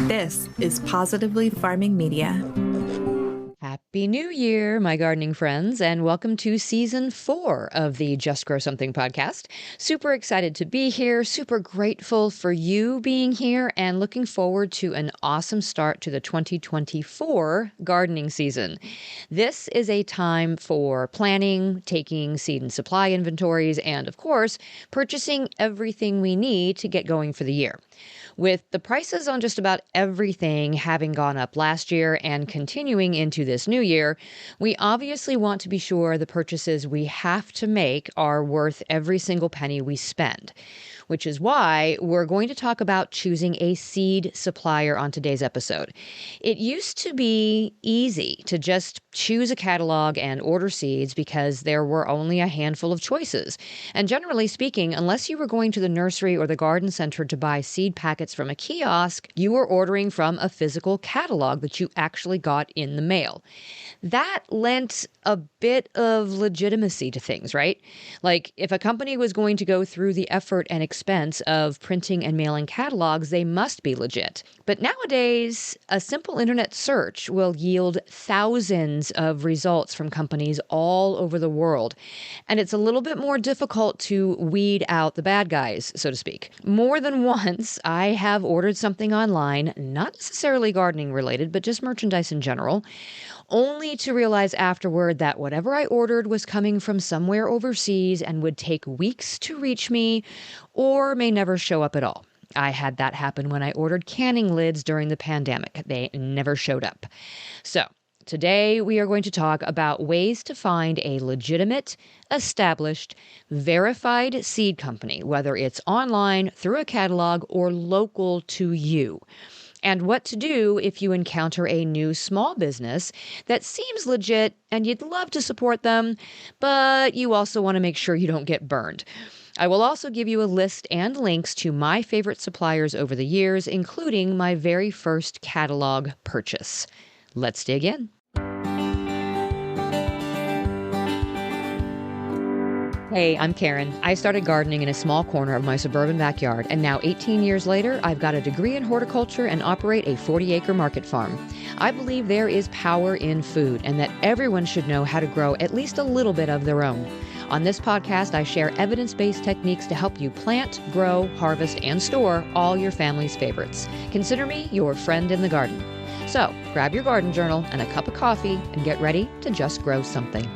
This is Positively Farming Media. Happy New Year, my gardening friends, and welcome to Season 4 of the Just Grow Something podcast. Super excited to be here, super grateful for you being here, and looking forward to an awesome start to the 2024 gardening season. This is a time for planning, taking seed and supply inventories, and of course, purchasing everything we need to get going for the year. With the prices on just about everything having gone up last year and continuing into this new year, we obviously want to be sure the purchases we have to make are worth every single penny we spend, which is why we're going to talk about choosing a seed supplier on today's episode. It used to be easy to just choose a catalog and order seeds because there were only a handful of choices. And generally speaking, unless you were going to the nursery or the garden center to buy seed packets from a kiosk, you were ordering from a physical catalog that you actually got in the mail. That lent a bit of legitimacy to things, right? Like if a company was going to go through the effort and expense of printing and mailing catalogs, they must be legit. But nowadays, a simple internet search will yield thousands of results from companies all over the world. And it's a little bit more difficult to weed out the bad guys, so to speak. More than once, I have ordered something online, not necessarily gardening related, but just merchandise in general, only to realize afterward that whatever I ordered was coming from somewhere overseas and would take weeks to reach me or may never show up at all. I had that happen when I ordered canning lids during the pandemic. They never showed up. So today we are going to talk about ways to find a legitimate, established, verified seed company, whether it's online, through a catalog, or local to you. And what to do if you encounter a new small business that seems legit and you'd love to support them, but you also want to make sure you don't get burned. I will also give you a list and links to my favorite suppliers over the years, including my very first catalog purchase. Let's dig in. Hey, I'm Karen. I started gardening in a small corner of my suburban backyard, and now 18 years later, I've got a degree in horticulture and operate a 40-acre market farm. I believe there is power in food and that everyone should know how to grow at least a little bit of their own. On this podcast, I share evidence-based techniques to help you plant, grow, harvest, and store all your family's favorites. Consider me your friend in the garden. So, grab your garden journal and a cup of coffee and get ready to just grow something.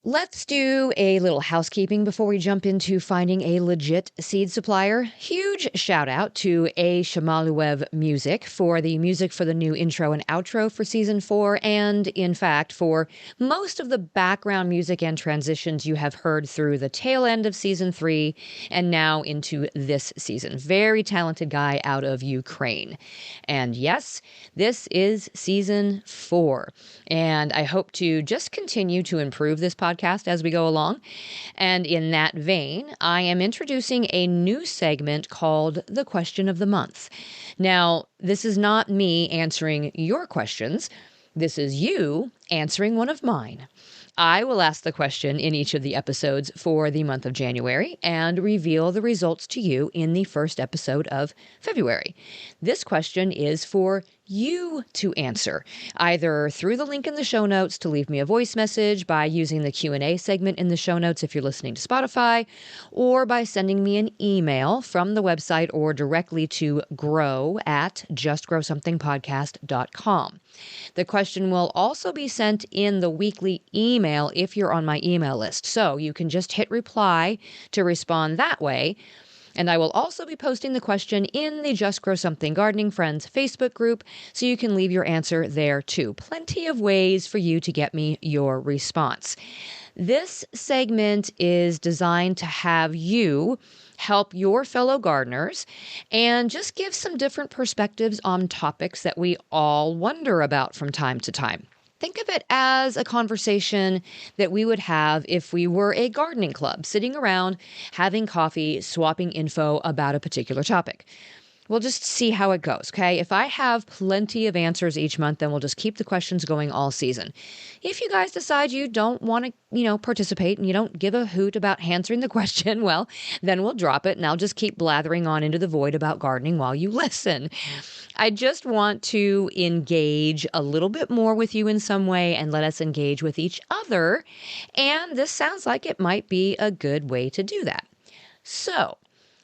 Let's do a little housekeeping before we jump into finding a legit seed supplier. Huge shout out to A. Shamaluev Music for the music for the new intro and outro for Season 4, and in fact for most of the background music and transitions you have heard through the tail end of Season 3 and now into this season. Very talented guy out of Ukraine. And yes, this is Season 4, and I hope to just continue to improve this podcast as we go along. And in that vein, I am introducing a new segment called The Question of the Month. Now, this is not me answering your questions. This is you answering one of mine. I will ask the question in each of the episodes for the month of January and reveal the results to you in the first episode of February. This question is for you to answer, either through the link in the show notes to leave me a voice message, by using the Q&A segment in the show notes if you're listening to Spotify, or by sending me an email from the website or directly to grow@justgrowsomethingpodcast.com. The question will also be sent in the weekly email if you're on my email list, so you can just hit reply to respond that way. And I will also be posting the question in the Just Grow Something Gardening Friends Facebook group, so you can leave your answer there too. Plenty of ways for you to get me your response. This segment is designed to have you help your fellow gardeners and just give some different perspectives on topics that we all wonder about from time to time. Think of it as a conversation that we would have if we were a gardening club, sitting around, having coffee, swapping info about a particular topic. we'll just see how it goes, okay? If I have plenty of answers each month, then we'll just keep the questions going all season. If you guys decide you don't want to, participate and you don't give a hoot about answering the question, well, then we'll drop it and I'll just keep blathering on into the void about gardening while you listen. I just want to engage a little bit more with you in some way and let us engage with each other. And this sounds like it might be a good way to do that. So,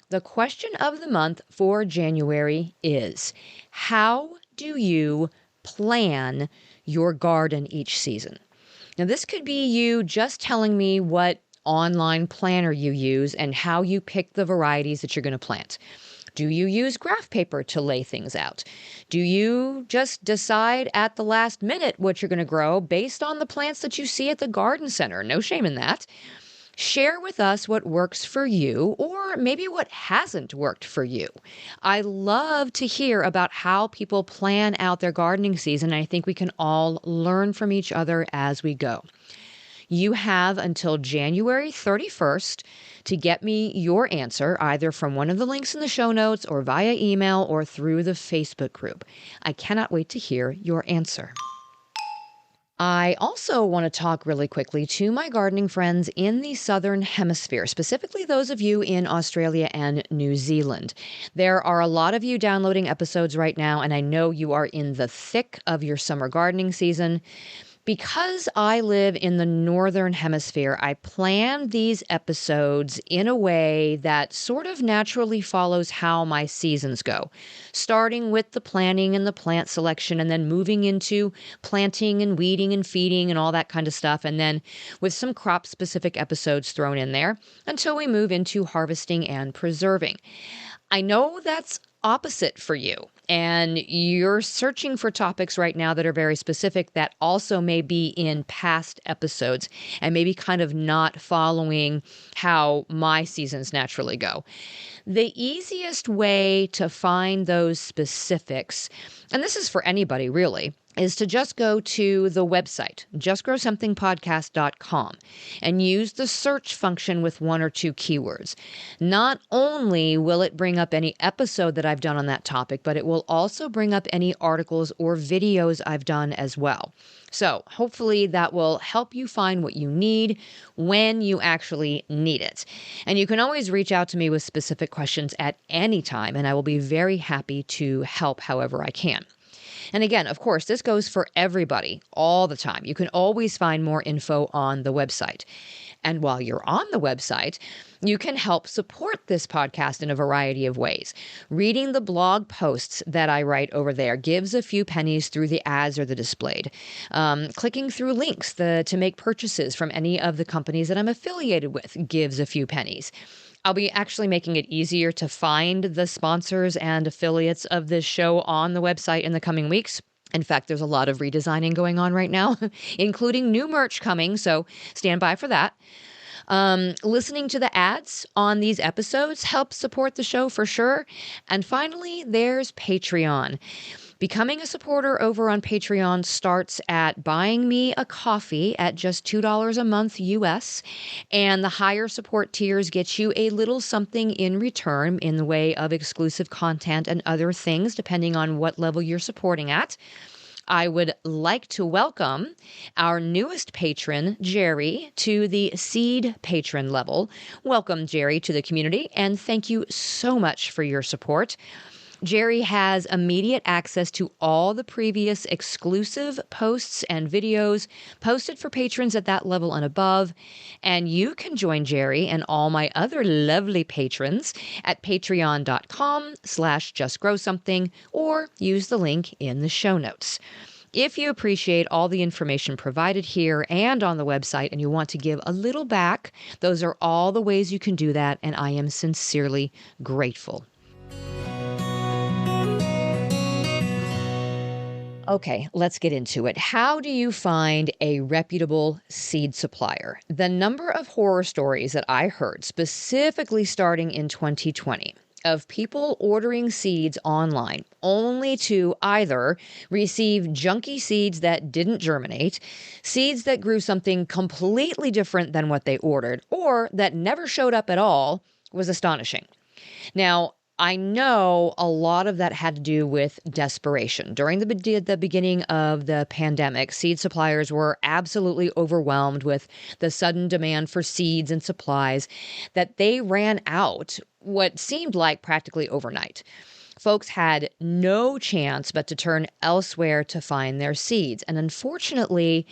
the question of the month for January is, how do you plan your garden each season? Now, this could be you just telling me what online planner you use and how you pick the varieties that you're going to plant. Do you use graph paper to lay things out? Do you just decide at the last minute what you're going to grow based on the plants that you see at the garden center? No shame in that. Share with us what works for you or maybe what hasn't worked for you. I love to hear about how people plan out their gardening season. I think we can all learn from each other as we go. You have until January 31st to get me your answer, either from one of the links in the show notes or via email or through the Facebook group. I cannot wait to hear your answer. I also want to talk really quickly to my gardening friends in the Southern Hemisphere, specifically those of you in Australia and New Zealand. There are a lot of you downloading episodes right now, and I know you are in the thick of your summer gardening season. Because I live in the Northern Hemisphere, I plan these episodes in a way that sort of naturally follows how my seasons go, starting with the planting and the plant selection and then moving into planting and weeding and feeding and all that kind of stuff, and then with some crop-specific episodes thrown in there until we move into harvesting and preserving. I know that's opposite for you, and you're searching for topics right now that are very specific that also may be in past episodes and maybe kind of not following how my seasons naturally go. The easiest way to find those specifics, and this is for anybody really, is to just go to the website, justgrowsomethingpodcast.com, and use the search function with one or two keywords. Not only will it bring up any episode that I've done on that topic, but it will also bring up any articles or videos I've done as well. So hopefully that will help you find what you need when you actually need it. And you can always reach out to me with specific questions at any time, and I will be very happy to help however I can. And again, of course, this goes for everybody all the time. You can always find more info on the website. And while you're on the website, you can help support this podcast in a variety of ways. Reading the blog posts that I write over there gives a few pennies through the ads or the displayed. Clicking through links to make purchases from any of the companies that I'm affiliated with gives a few pennies. I'll be actually making it easier to find the sponsors and affiliates of this show on the website in the coming weeks. In fact, there's a lot of redesigning going on right now, including new merch coming, so stand by for that. Listening to the ads on these episodes helps support the show for sure. And finally, there's Patreon. Becoming a supporter over on Patreon starts at buying me a coffee at just $2 a month US, and the higher support tiers get you a little something in return in the way of exclusive content and other things, depending on what level you're supporting at. I would like to welcome our newest patron, Jerry, to the seed patron level. Welcome, Jerry, to the community, and thank you so much for your support. Jerry has immediate access to all the previous exclusive posts and videos posted for patrons at that level and above. And you can join Jerry and all my other lovely patrons at patreon.com/justgrowsomething or use the link in the show notes. If you appreciate all the information provided here and on the website and you want to give a little back, those are all the ways you can do that, and I am sincerely grateful. Okay, let's get into it. How do you find a reputable seed supplier? The number of horror stories that I heard, specifically starting in 2020, of people ordering seeds online only to either receive junky seeds that didn't germinate, seeds that grew something completely different than what they ordered, or that never showed up at all was astonishing. Now, I know a lot of that had to do with desperation. During the beginning of the pandemic, seed suppliers were absolutely overwhelmed with the sudden demand for seeds and supplies that they ran out what seemed like practically overnight. Folks had no chance but to turn elsewhere to find their seeds. And unfortunately,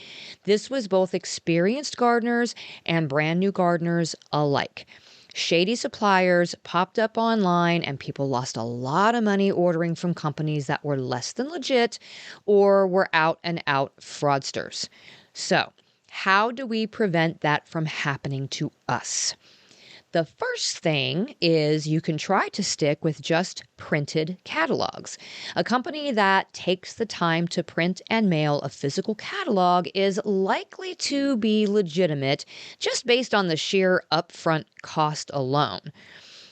this was both experienced gardeners and brand new gardeners alike. Shady suppliers popped up online, and people lost a lot of money ordering from companies that were less than legit or were out and out fraudsters. So, how do we prevent that from happening to us? The first thing is you can try to stick with just printed catalogs. A company that takes the time to print and mail a physical catalog is likely to be legitimate just based on the sheer upfront cost alone.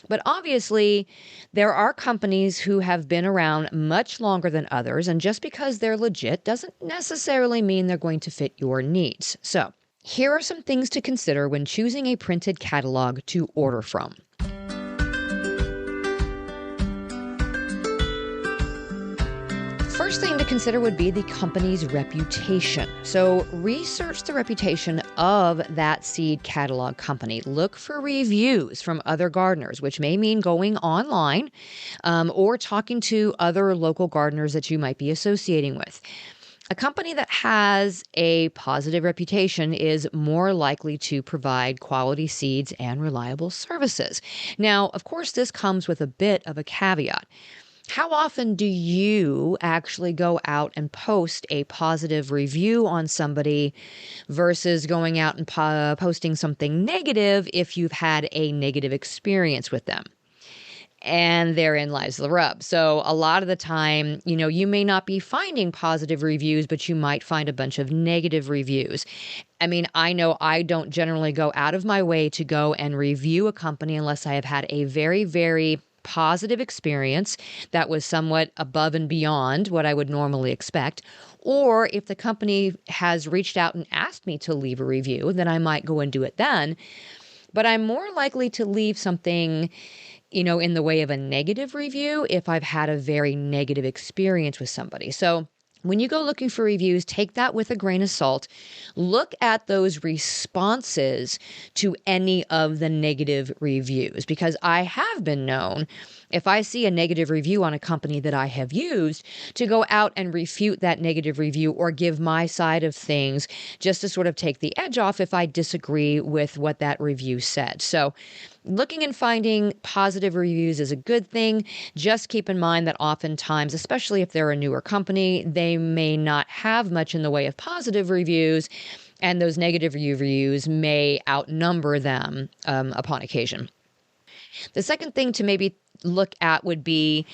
But obviously, there are companies who have been around much longer than others, and just because they're legit doesn't necessarily mean they're going to fit your needs. So, here are some things to consider when choosing a printed catalog to order from. First thing to consider would be the company's reputation. So research the reputation of that seed catalog company. Look for reviews from other gardeners, which may mean going online or talking to other local gardeners that you might be associating with. A company that has a positive reputation is more likely to provide quality seeds and reliable services. Now, of course, this comes with a bit of a caveat. How often do you actually go out and post a positive review on somebody versus going out and posting something negative if you've had a negative experience with them? And therein lies the rub. So a lot of the time, you may not be finding positive reviews, but you might find a bunch of negative reviews. I mean, I know I don't generally go out of my way to go and review a company unless I have had a very, very positive experience that was somewhat above and beyond what I would normally expect. Or if the company has reached out and asked me to leave a review, then I might go and do it then. But I'm more likely to leave something in the way of a negative review if I've had a very negative experience with somebody. So when you go looking for reviews, take that with a grain of salt. Look at those responses to any of the negative reviews, because I have been known, if I see a negative review on a company that I have used, to go out and refute that negative review or give my side of things just to sort of take the edge off if I disagree with what that review said. So looking and finding positive reviews is a good thing. Just keep in mind that oftentimes, especially if they're a newer company, they may not have much in the way of positive reviews, and those negative reviews may outnumber them upon occasion. The second thing to maybe look at would be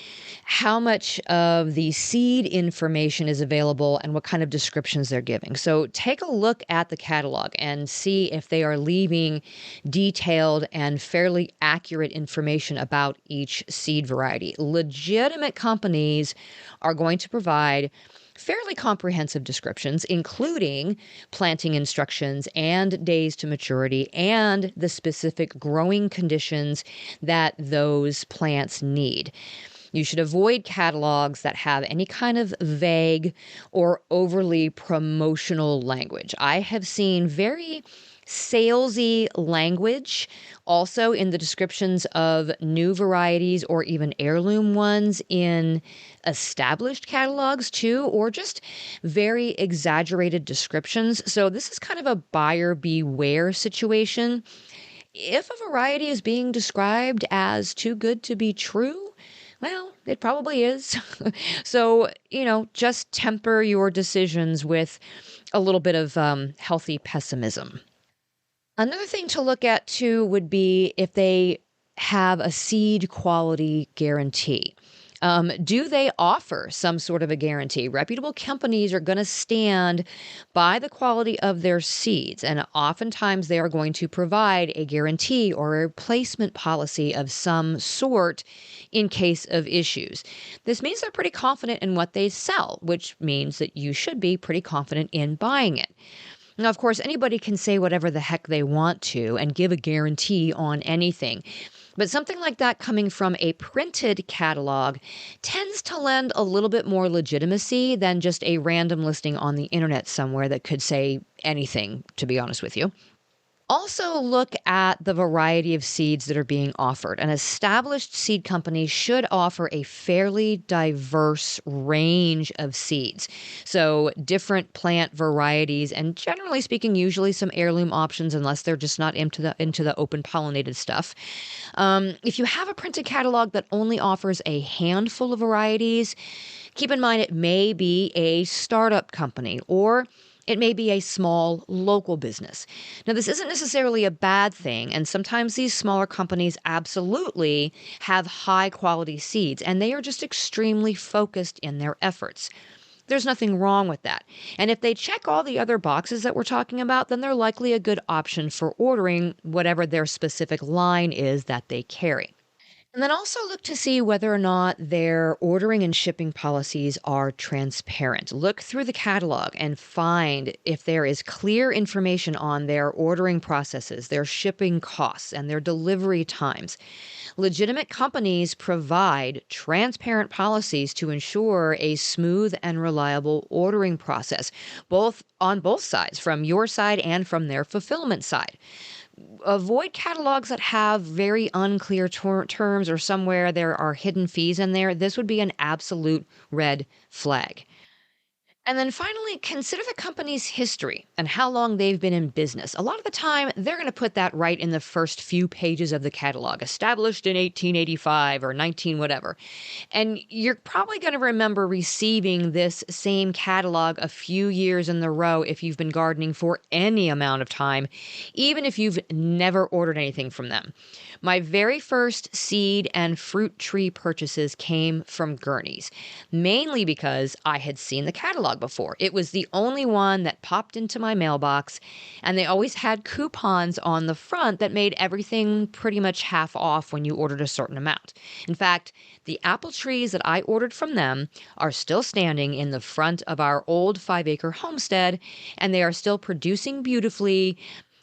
how much of the seed information is available and what kind of descriptions they're giving. So take a look at the catalog and see if they are leaving detailed and fairly accurate information about each seed variety. Legitimate companies are going to provide fairly comprehensive descriptions, including planting instructions and days to maturity and the specific growing conditions that those plants need. You should avoid catalogs that have any kind of vague or overly promotional language. I have seen very salesy language also in the descriptions of new varieties or even heirloom ones in established catalogs too, or just very exaggerated descriptions. So this is kind of a buyer beware situation. If a variety is being described as too good to be true, well, it probably is. So, just temper your decisions with a little bit of healthy pessimism. Another thing to look at too would be if they have a seed quality guarantee. Do they offer some sort of a guarantee? Reputable companies are going to stand by the quality of their seeds, and oftentimes they are going to provide a guarantee or a replacement policy of some sort in case of issues. This means they're pretty confident in what they sell, which means that you should be pretty confident in buying it. Now, of course, anybody can say whatever the heck they want to and give a guarantee on anything. But something like that coming from a printed catalog tends to lend a little bit more legitimacy than just a random listing on the internet somewhere that could say anything, to be honest with you. Also, look at the variety of seeds that are being offered. An established seed company should offer a fairly diverse range of seeds. So, different plant varieties, and generally speaking, usually some heirloom options, unless they're just not into the open pollinated stuff. If you have a printed catalog that only offers a handful of varieties, keep in mind it may be a startup company or it may be a small local business. Now, this isn't necessarily a bad thing, and sometimes these smaller companies absolutely have high quality seeds, and they are just extremely focused in their efforts. There's nothing wrong with that. And if they check all the other boxes that we're talking about, then they're likely a good option for ordering whatever their specific line is that they carry. And then also look to see whether or not their ordering and shipping policies are transparent. Look through the catalog and find if there is clear information on their ordering processes, their shipping costs, and their delivery times. Legitimate companies provide transparent policies to ensure a smooth and reliable ordering process, both on both sides, from your side and from their fulfillment side. Avoid catalogs that have very unclear terms or somewhere there are hidden fees in there. This would be an absolute red flag. And then finally, consider the company's history and how long they've been in business. A lot of the time, they're going to put that right in the first few pages of the catalog, established in 1885 or 19 whatever. And you're probably going to remember receiving this same catalog a few years in a row if you've been gardening for any amount of time, even if you've never ordered anything from them. My very first seed and fruit tree purchases came from Gurney's, mainly because I had seen the catalog before. It was the only one that popped into my mailbox, and they always had coupons on the front that made everything pretty much half off when you ordered a certain amount. In fact, the apple trees that I ordered from them are still standing in the front of our old 5-acre homestead, and they are still producing beautifully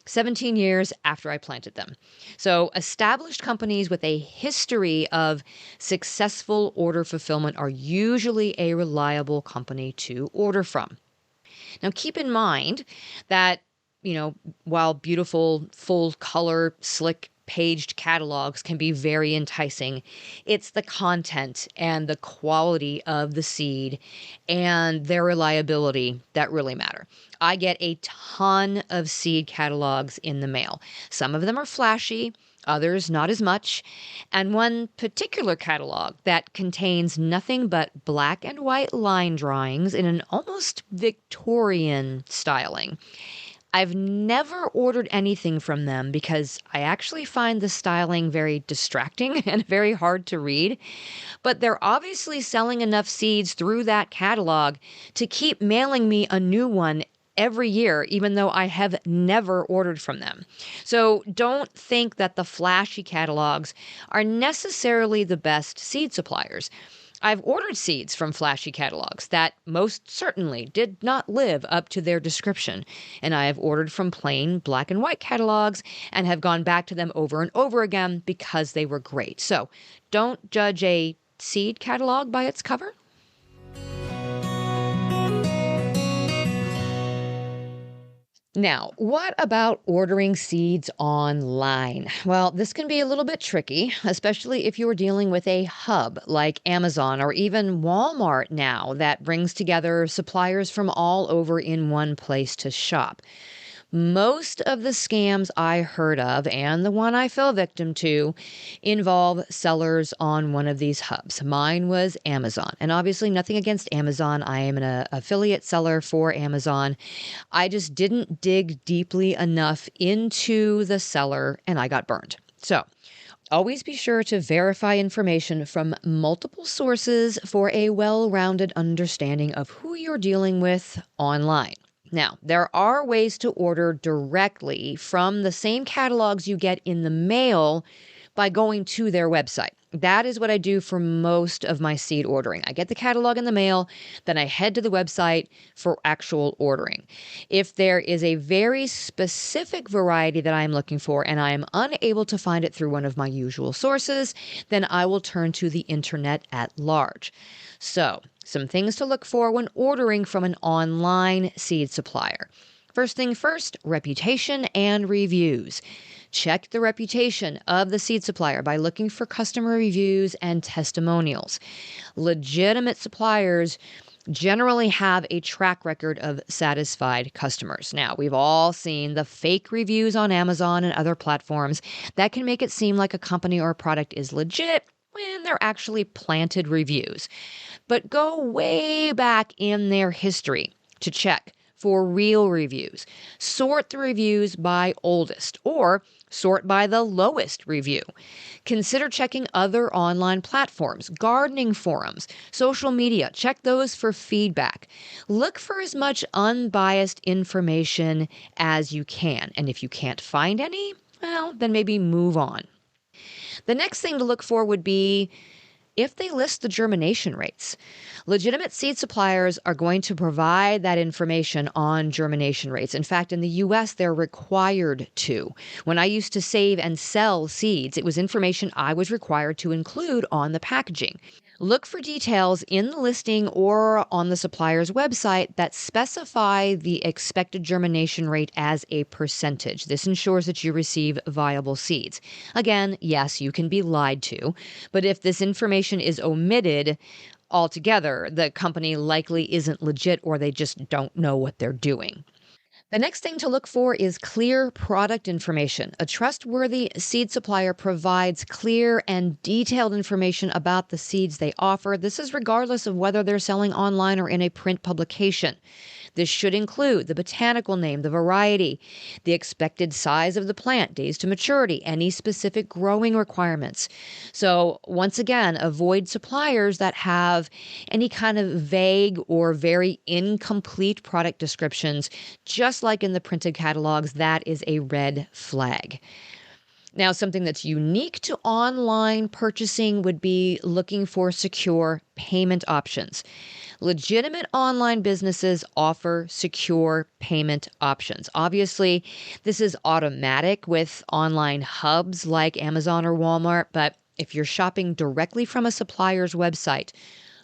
17 years after I planted them. So established companies with a history of successful order fulfillment are usually a reliable company to order from. Now, keep in mind that, while beautiful, full color, slick paged catalogs can be very enticing, it's the content and the quality of the seed and their reliability that really matter. I get a ton of seed catalogs in the mail. Some of them are flashy, others not as much. And one particular catalog that contains nothing but black and white line drawings in an almost Victorian styling. I've never ordered anything from them because I actually find the styling very distracting and very hard to read. But they're obviously selling enough seeds through that catalog to keep mailing me a new one every year, even though I have never ordered from them. So don't think that the flashy catalogs are necessarily the best seed suppliers. I've ordered seeds from flashy catalogs that most certainly did not live up to their description, and I have ordered from plain black and white catalogs and have gone back to them over and over again because they were great. So don't judge a seed catalog by its cover. Now, what about ordering seeds online? Well, this can be a little bit tricky, especially if you're dealing with a hub like Amazon or even Walmart now that brings together suppliers from all over in one place to shop. Most of the scams I heard of, and the one I fell victim to, involve sellers on one of these hubs. Mine was Amazon. And obviously nothing against Amazon. I am an affiliate seller for Amazon. I just didn't dig deeply enough into the seller and I got burned. So always be sure to verify information from multiple sources for a well-rounded understanding of who you're dealing with online. Now, there are ways to order directly from the same catalogs you get in the mail by going to their website. That is what I do for most of my seed ordering. I get the catalog in the mail, then I head to the website for actual ordering. If there is a very specific variety that I'm looking for and I am unable to find it through one of my usual sources, then I will turn to the internet at large. So, some things to look for when ordering from an online seed supplier. First thing first, reputation and reviews. Check the reputation of the seed supplier by looking for customer reviews and testimonials. Legitimate suppliers generally have a track record of satisfied customers. Now, we've all seen the fake reviews on Amazon and other platforms that can make it seem like a company or a product is legit when they're actually planted reviews. But go way back in their history to check for real reviews. Sort the reviews by oldest or sort by the lowest review. Consider checking other online platforms, gardening forums, social media. Check those for feedback. Look for as much unbiased information as you can. And if you can't find any, well, then maybe move on. The next thing to look for would be if they list the germination rates. Legitimate seed suppliers are going to provide that information on germination rates. In fact, in the US, they're required to. When I used to save and sell seeds, it was information I was required to include on the packaging. Look for details in the listing or on the supplier's website that specify the expected germination rate as a percentage. This ensures that you receive viable seeds. Again, yes, you can be lied to, but if this information is omitted altogether, the company likely isn't legit or they just don't know what they're doing. The next thing to look for is clear product information. A trustworthy seed supplier provides clear and detailed information about the seeds they offer. This is regardless of whether they're selling online or in a print publication. This should include the botanical name, the variety, the expected size of the plant, days to maturity, any specific growing requirements. So once again, avoid suppliers that have any kind of vague or very incomplete product descriptions. Just like in the printed catalogs, that is a red flag. Now, something that's unique to online purchasing would be looking for secure payment options. Legitimate online businesses offer secure payment options. Obviously, this is automatic with online hubs like Amazon or Walmart, but if you're shopping directly from a supplier's website,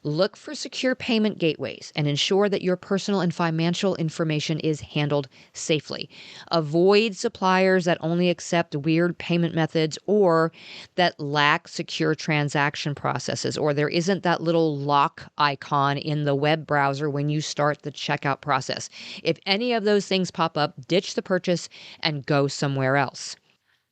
look for secure payment gateways and ensure that your personal and financial information is handled safely. Avoid suppliers that only accept weird payment methods or that lack secure transaction processes, or there isn't that little lock icon in the web browser when you start the checkout process. If any of those things pop up, ditch the purchase and go somewhere else.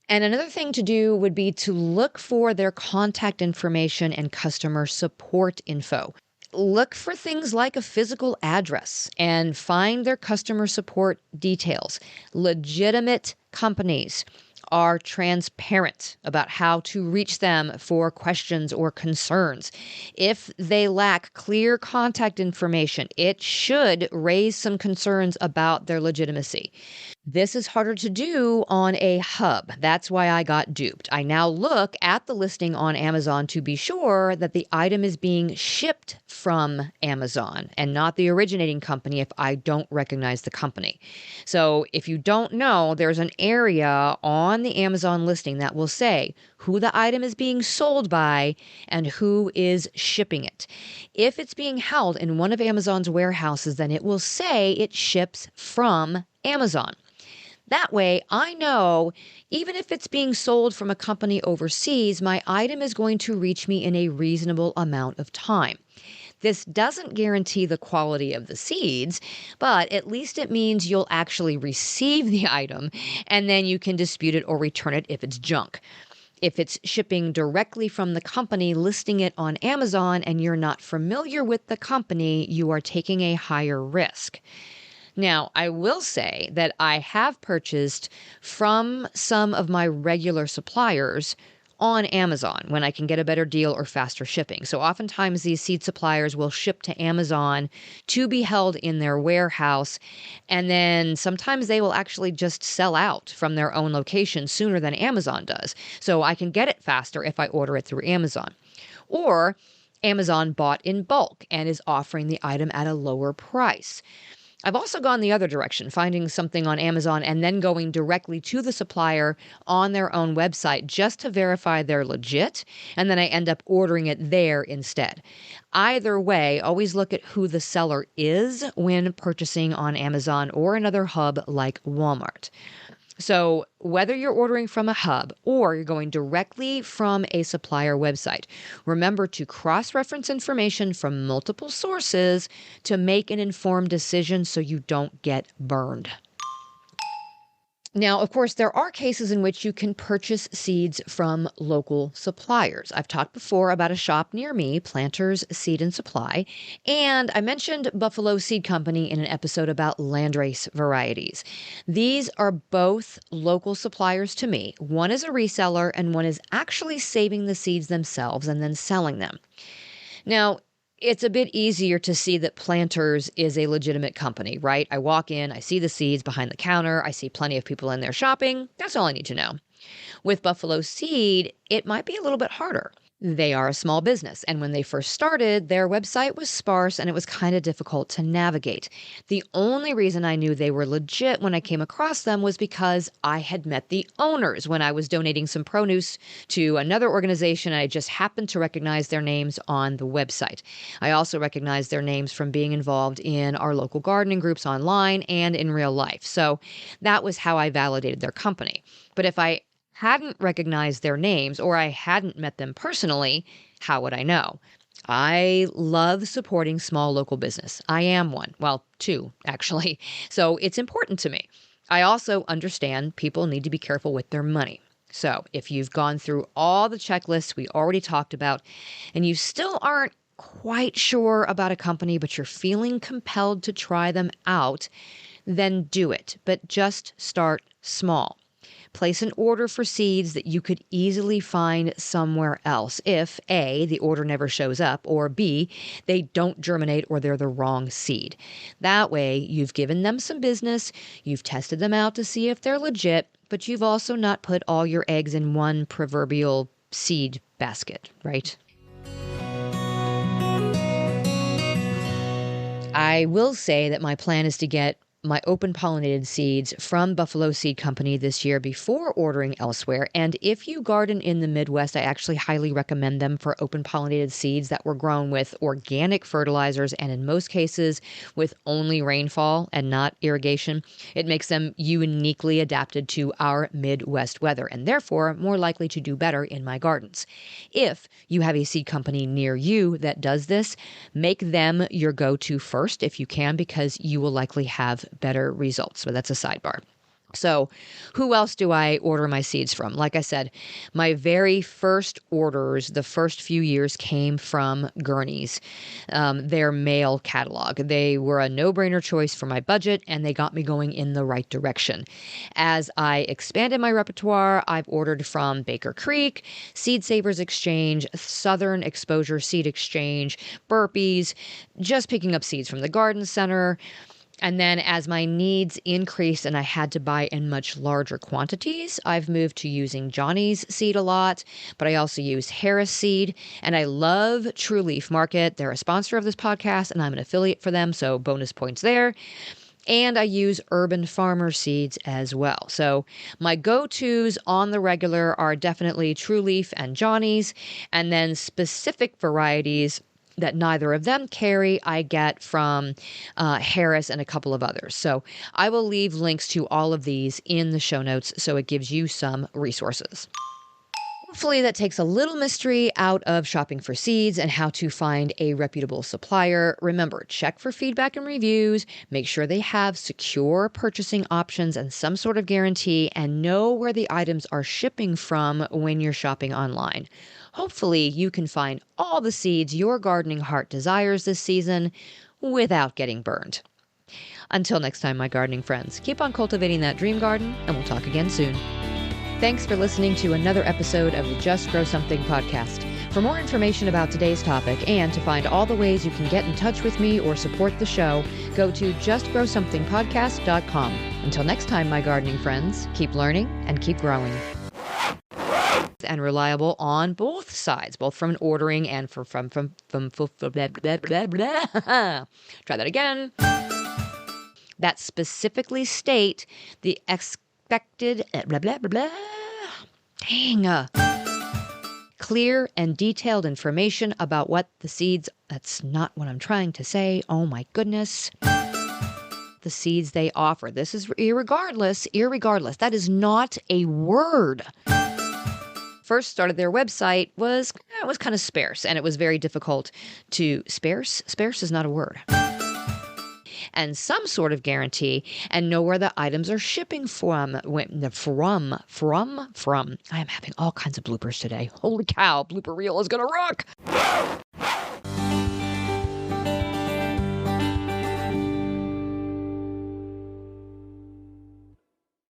And another thing to do would be to look for their contact information and customer support info. Look for things like a physical address and find their customer support details. Legitimate companies are transparent about how to reach them for questions or concerns. If they lack clear contact information, it should raise some concerns about their legitimacy. This is harder to do on a hub. That's why I got duped. I now look at the listing on Amazon to be sure that the item is being shipped from Amazon and not the originating company if I don't recognize the company. So if you don't know, there's an area on the Amazon listing that will say who the item is being sold by and who is shipping it. If it's being held in one of Amazon's warehouses, then it will say it ships from Amazon. That way, I know even if it's being sold from a company overseas, my item is going to reach me in a reasonable amount of time. This doesn't guarantee the quality of the seeds, but at least it means you'll actually receive the item and then you can dispute it or return it if it's junk. If it's shipping directly from the company listing it on Amazon and you're not familiar with the company, you are taking a higher risk. Now, I will say that I have purchased from some of my regular suppliers on Amazon when I can get a better deal or faster shipping. So oftentimes these seed suppliers will ship to Amazon to be held in their warehouse. And then sometimes they will actually just sell out from their own location sooner than Amazon does. So I can get it faster if I order it through Amazon. Or Amazon bought in bulk and is offering the item at a lower price. I've also gone the other direction, finding something on Amazon and then going directly to the supplier on their own website just to verify they're legit, and then I end up ordering it there instead. Either way, always look at who the seller is when purchasing on Amazon or another hub like Walmart. So whether you're ordering from a hub or you're going directly from a supplier website, remember to cross-reference information from multiple sources to make an informed decision so you don't get burned. Now, of course, there are cases in which you can purchase seeds from local suppliers. I've talked before about a shop near me, Planters Seed and Supply, and I mentioned Buffalo Seed Company in an episode about landrace varieties. These are both local suppliers to me. One is a reseller and one is actually saving the seeds themselves and then selling them. Now, it's a bit easier to see that Planters is a legitimate company, right? I walk in, I see the seeds behind the counter, I see plenty of people in there shopping. That's all I need to know. With Buffalo Seed, it might be a little bit harder. They are a small business, and when they first started, their website was sparse and it was kind of difficult to navigate. The only reason I knew they were legit when I came across them was because I had met the owners when I was donating some produce to another organization, and I just happened to recognize their names on the website. I also recognized their names from being involved in our local gardening groups online and in real life. So that was how I validated their company. But if I hadn't recognized their names or I hadn't met them personally, how would I know? I love supporting small local business. I am one. Well, two, actually. So it's important to me. I also understand people need to be careful with their money. So if you've gone through all the checklists we already talked about and you still aren't quite sure about a company, but you're feeling compelled to try them out, then do it. But just start small. Place an order for seeds that you could easily find somewhere else if A, the order never shows up, or B, they don't germinate or they're the wrong seed. That way, you've given them some business, you've tested them out to see if they're legit, but you've also not put all your eggs in one proverbial seed basket, right? I will say that my plan is to get my open pollinated seeds from Buffalo Seed Company this year before ordering elsewhere. And if you garden in the Midwest, I actually highly recommend them for open pollinated seeds that were grown with organic fertilizers and in most cases with only rainfall and not irrigation. It makes them uniquely adapted to our Midwest weather and therefore more likely to do better in my gardens. If you have a seed company near you that does this, make them your go-to first if you can, because you will likely have better results. But that's a sidebar. So who else do I order my seeds from? Like I said, my very first orders, the first few years came from Gurney's, their mail catalog. They were a no-brainer choice for my budget, and they got me going in the right direction. As I expanded my repertoire, I've ordered from Baker Creek, Seed Savers Exchange, Southern Exposure Seed Exchange, Burpees, just picking up seeds from the garden center. And then as my needs increased and I had to buy in much larger quantities, I've moved to using Johnny's seed a lot, but I also use Harris seed, and I love True Leaf Market. They're a sponsor of this podcast and I'm an affiliate for them, so bonus points there. And I use Urban Farmer seeds as well. So my go-tos on the regular are definitely True Leaf and Johnny's, and then specific varieties that neither of them carry, I get from Harris and a couple of others. So I will leave links to all of these in the show notes so it gives you some resources. Hopefully that takes a little mystery out of shopping for seeds and how to find a reputable supplier. Remember, check for feedback and reviews, make sure they have secure purchasing options and some sort of guarantee, and know where the items are shipping from when you're shopping online. Hopefully you can find all the seeds your gardening heart desires this season without getting burned. Until next time, my gardening friends, keep on cultivating that dream garden, and we'll talk again soon. Thanks for listening to another episode of the Just Grow Something podcast. For more information about today's topic and to find all the ways you can get in touch with me or support the show, go to justgrowsomethingpodcast.com. Until next time, my gardening friends, keep learning and keep growing. And reliable on both sides, both from ordering and from blah, blah, blah. Try that again. That specifically state the expected blah, blah, blah, blah. Dang. Clear and detailed information about what the seeds, that's not what I'm trying to say. Oh my goodness. The seeds they offer. This is irregardless. That is not a word. First started their website was kind of sparse, and it was very difficult to sparse is not a word. And some sort of guarantee and know where the items are shipping from. I am having all kinds of bloopers today. Holy cow, blooper reel is gonna rock.